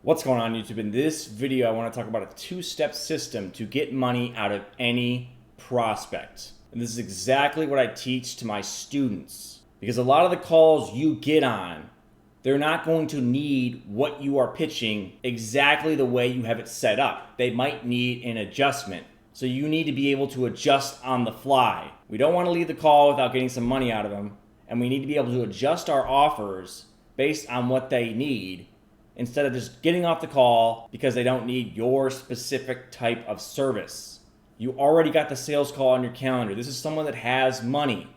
What's going on YouTube? In this video, I want to talk about a two-step system to get money out of any prospect. And this is exactly what I teach to my students. Because a lot of the calls you get on, they're not going to need what you are pitching exactly the way you have it set up. They might need an adjustment. So you need to be able to adjust on the fly. We don't want to leave the call without getting some money out of them. And we need to be able to adjust our offers based on what they need, instead of just getting off the call because they don't need your specific type of service. You already got the sales call on your calendar. This is someone that has money.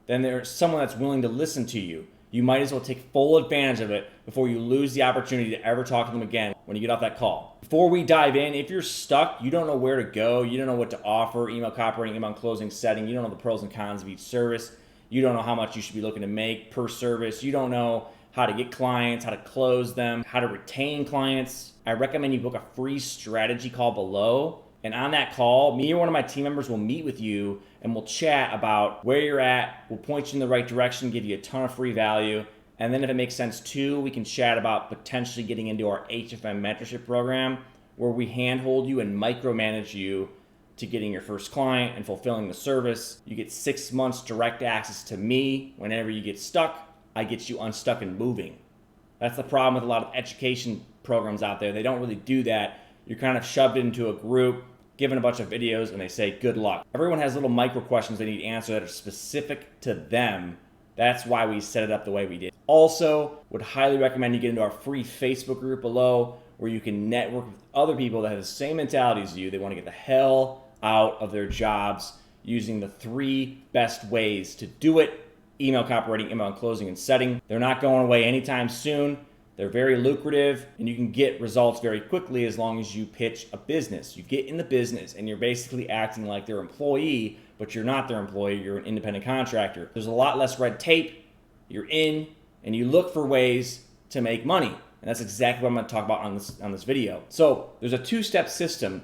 Then there's someone that's willing to listen to you. You might as well take full advantage of it before you lose the opportunity to ever talk to them again when you get off that call. Before we dive in, if you're stuck, you don't know where to go, you don't know what to offer, email copywriting, email closing setting, you don't know the pros and cons of each service, you don't know how much you should be looking to make per service, you don't know how to get clients, how to close them, how to retain clients, I recommend you book a free strategy call below. And on that call, me or one of my team members will meet with you and we'll chat about where you're at. We'll point you in the right direction, give you a ton of free value. And then if it makes sense too, we can chat about potentially getting into our HFM mentorship program, where we handhold you and micromanage you to getting your first client and fulfilling the service. You get 6 months direct access to me. Whenever you get stuck, I get you unstuck and moving. That's the problem with a lot of education programs out there. They don't really do that. You're kind of shoved into a group, given a bunch of videos, and they say, good luck. Everyone has little micro questions they need answered that are specific to them. That's why we set it up the way we did. Also, would highly recommend you get into our free Facebook group below, where you can network with other people that have the same mentality as you. They want to get the hell out of their jobs using the 3 best ways to do it: email copywriting, email closing, and setting. They're not going away anytime soon. They're very lucrative, and you can get results very quickly as long as you pitch a business. You get in the business and you're basically acting like their employee, but you're not their employee, you're an independent contractor. There's a lot less red tape. You're in and you look for ways to make money. And that's exactly what I'm gonna talk about on this video. So there's a 2-step system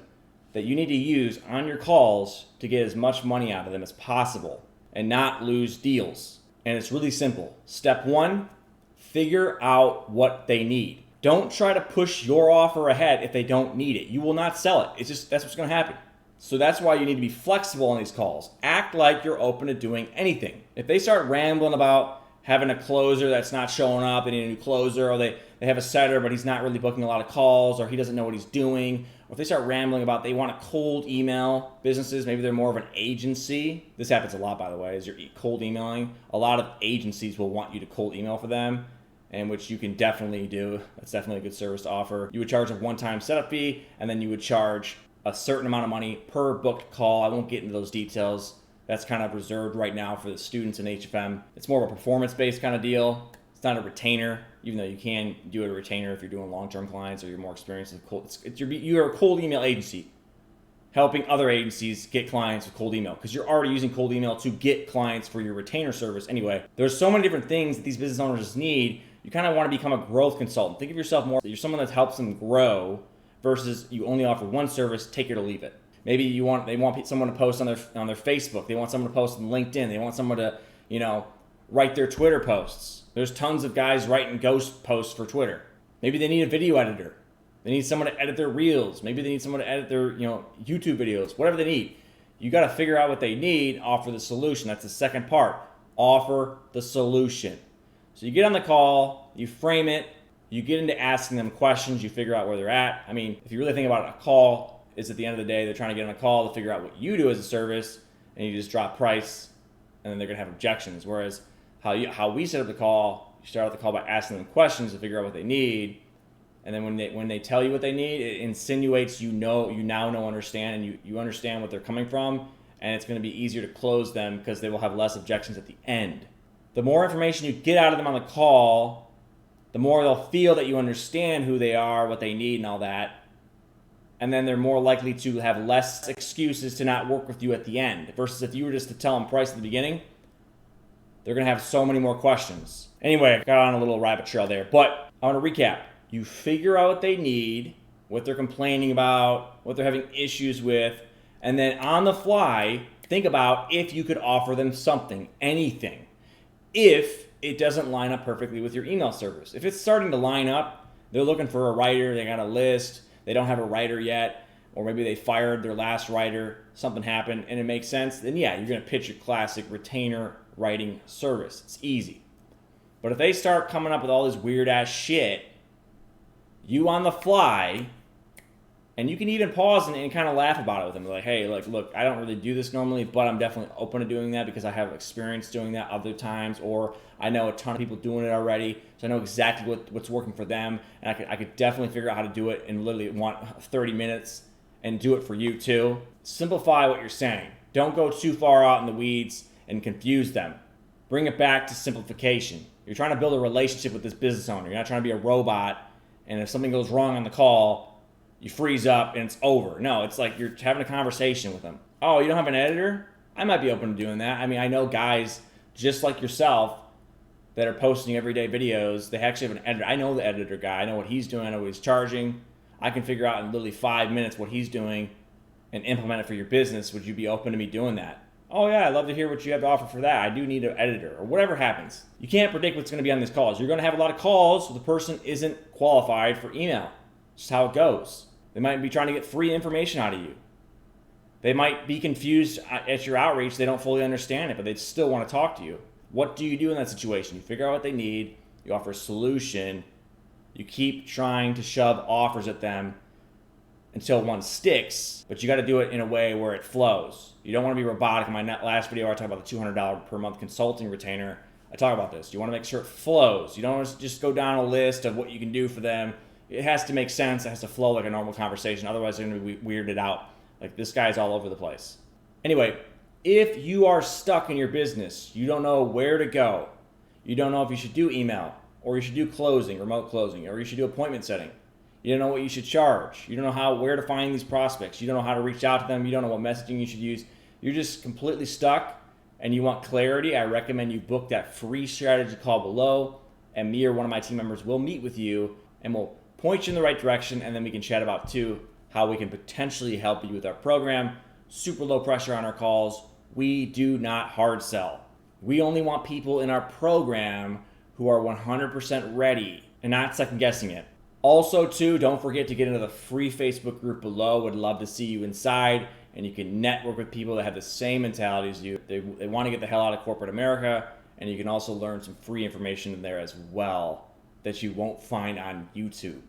that you need to use on your calls to get as much money out of them as possible and not lose deals. And it's really simple. Step 1, figure out what they need. Don't try to push your offer ahead if they don't need it. You will not sell it. That's what's gonna happen. So that's why you need to be flexible on these calls. Act like you're open to doing anything. If they start rambling about having a closer that's not showing up, they need a new closer, or they have a setter but he's not really booking a lot of calls, or he doesn't know what he's doing, or if they start rambling about they want to cold email businesses, maybe they're more of an agency. This happens a lot, by the way, is you're cold emailing. A lot of agencies will want you to cold email for them, and which you can definitely do. That's definitely a good service to offer. You would charge a one-time setup fee, and then you would charge a certain amount of money per booked call. I won't get into those details. That's kind of reserved right now for the students in HFM. It's more of a performance-based kind of deal. It's not a retainer, even though you can do a retainer if you're doing long-term clients or you're more experienced with cold. You're a cold email agency helping other agencies get clients with cold email, because you're already using cold email to get clients for your retainer service anyway. There's so many different things that these business owners just need. You kind of want to become a growth consultant. Think of yourself more, you're someone that helps them grow versus you only offer one service, take it or leave it. Maybe they want someone to post on their Facebook. They want someone to post on LinkedIn. They want someone to, write their Twitter posts. There's tons of guys writing ghost posts for Twitter. Maybe they need a video editor. They need someone to edit their reels. Maybe they need someone to edit their, YouTube videos. Whatever they need. You got to figure out what they need, offer the solution. That's the second part. Offer the solution. So you get on the call, you frame it, you get into asking them questions, you figure out where they're at. I mean, if you really think about it, a call is at the end of the day, they're trying to get on a call to figure out what you do as a service, and you just drop price, and then they're gonna have objections. Whereas how we set up the call, you start out the call by asking them questions to figure out what they need, and then when they tell you what they need, it insinuates you now understand, and you understand what they're coming from, and it's gonna be easier to close them because they will have less objections at the end. The more information you get out of them on the call, the more they'll feel that you understand who they are, what they need, and all that. And then they're more likely to have less excuses to not work with you at the end. Versus if you were just to tell them price at the beginning, they're going to have so many more questions. Anyway, I got on a little rabbit trail there, but I want to recap. You figure out what they need, what they're complaining about, what they're having issues with, and then on the fly, think about if you could offer them something, anything, if it doesn't line up perfectly with your email service. If it's starting to line up, they're looking for a writer, they got a list, they don't have a writer yet, or maybe they fired their last writer, something happened, and it makes sense, then yeah, you're going to pitch your classic retainer writing service. It's easy. But if they start coming up with all this weird ass shit, you on the fly, and you can even pause and kind of laugh about it with them. Like, hey, look, I don't really do this normally, but I'm definitely open to doing that because I have experience doing that other times, or I know a ton of people doing it already, so I know exactly what's working for them, and I could definitely figure out how to do it in literally 30 minutes and do it for you too. Simplify what you're saying. Don't go too far out in the weeds and confuse them. Bring it back to simplification. You're trying to build a relationship with this business owner. You're not trying to be a robot, and if something goes wrong on the call, you freeze up and it's over. No, it's like you're having a conversation with them. Oh, you don't have an editor? I might be open to doing that. I mean, I know guys just like yourself that are posting everyday videos. They actually have an editor. I know the editor guy. I know what he's doing. I know what he's charging. I can figure out in literally 5 minutes what he's doing and implement it for your business. Would you be open to me doing that? Oh yeah, I'd love to hear what you have to offer for that. I do need an editor, or whatever happens. You can't predict what's going to be on these calls. You're going to have a lot of calls where the person isn't qualified for email. It's just how it goes. They might be trying to get free information out of you. They might be confused at your outreach. They don't fully understand it, but they still want to talk to you. What do you do in that situation? You figure out what they need. You offer a solution. You keep trying to shove offers at them until one sticks, but you got to do it in a way where it flows. You don't want to be robotic. In my last video, I talked about the $200 per month consulting retainer. I talk about this. You want to make sure it flows. You don't want to just go down a list of what you can do for them. It has to make sense. It has to flow like a normal conversation. Otherwise, they're going to be weirded out. Like, this guy's all over the place. Anyway, if you are stuck in your business, you don't know where to go. You don't know if you should do email, or you should do closing, remote closing, or you should do appointment setting. You don't know what you should charge. You don't know where to find these prospects. You don't know how to reach out to them. You don't know what messaging you should use. You're just completely stuck and you want clarity. I recommend you book that free strategy call below, and me or one of my team members will meet with you and we'll point you in the right direction, and then we can chat about too how we can potentially help you with our program. Super low pressure on our calls. We do not hard sell. We only want people in our program who are 100% ready and not second guessing it. Also too, don't forget to get into the free Facebook group below. Would love to see you inside, and you can network with people that have the same mentality as you. They want to get the hell out of corporate America, and you can also learn some free information in there as well that you won't find on YouTube.